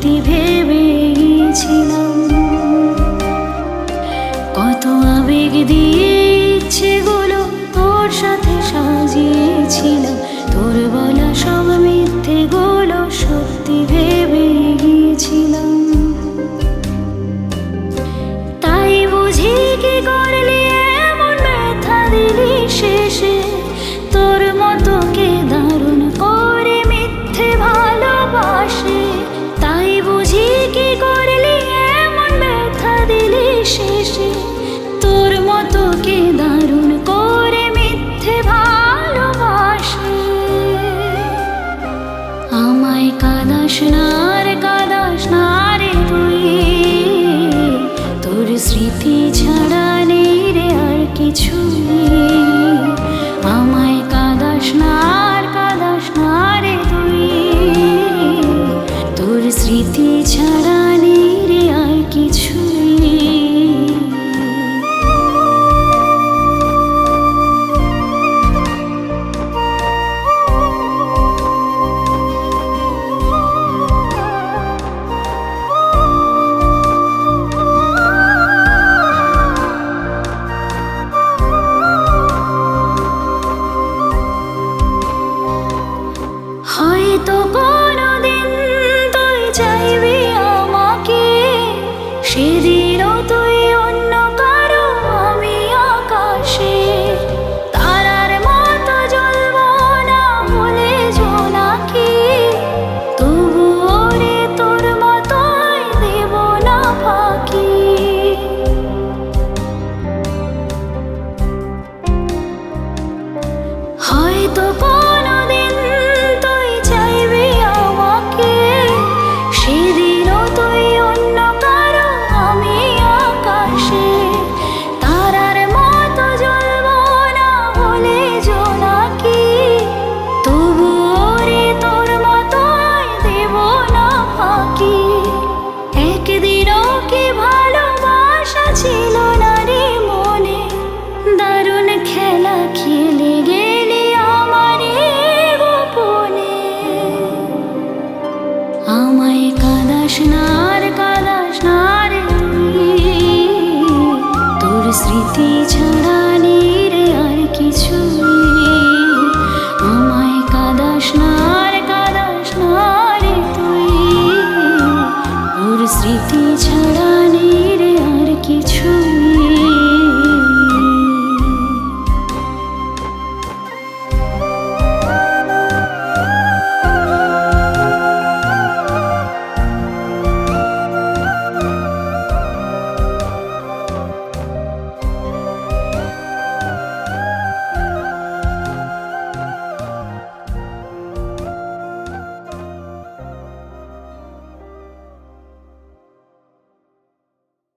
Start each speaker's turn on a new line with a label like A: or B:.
A: সত্যি ভেবে গিয়েছিলাম। কত আবেগ দিয়ে ইচ্ছেগুলো তোর সাথে সাজিয়েছিলাম, তোর বলা সব মিথ্যেগুলো সত্যি ভেবে গিয়েছিলাম। তাই বুঝি কি করলি এমন ব্যথা দিলি শেষে, তোর মতো কে দারুণ করে মিথ্যে ভালোবাসে। তাই বুঝি কি করলি এমন ব্যথা দিলি শেষে, তোর মতো কে দারুণ করে মিথ্যে ভালোবাসে। আমায় কাঁদাস না রে, কাঁদাস না রে তুই, তোর স্মৃতি ছাড়া নেই রে আর কিছুই। আমায় কাঁদাস না আর কাঁদাস না রে তুই, তোর স্মৃতি ছাড়া নেই রে আর কিছুই। হয়তো কোনোদিন তুই চাইবি আমাকে, সেদিনও তুই অন্য কারো আমি আকাশে। তারার মতো জ্বলবো না বলে জোনাকি, তবুও রে তোর মতোই দেব না ফাঁকি। হয়তো কোনোদিন তুই চাইবি আমাকে, সেদিনও তুই অন্য কারো আমি আকাশে। তারার মতো জ্বলবো না বলে জোনাকি, তবুও রে তোর মতোই দেব না ফাঁকি। একদিনও কি ভালোবাসা ছিল না রে মনে, দারুণ খেলা খেলে গেলি আমার গোপনে। আমায় কাঁদাস না আর কাঁদাস না রে তুই, তোর স্মৃতি ছাড়া নেই রে আর কিছু।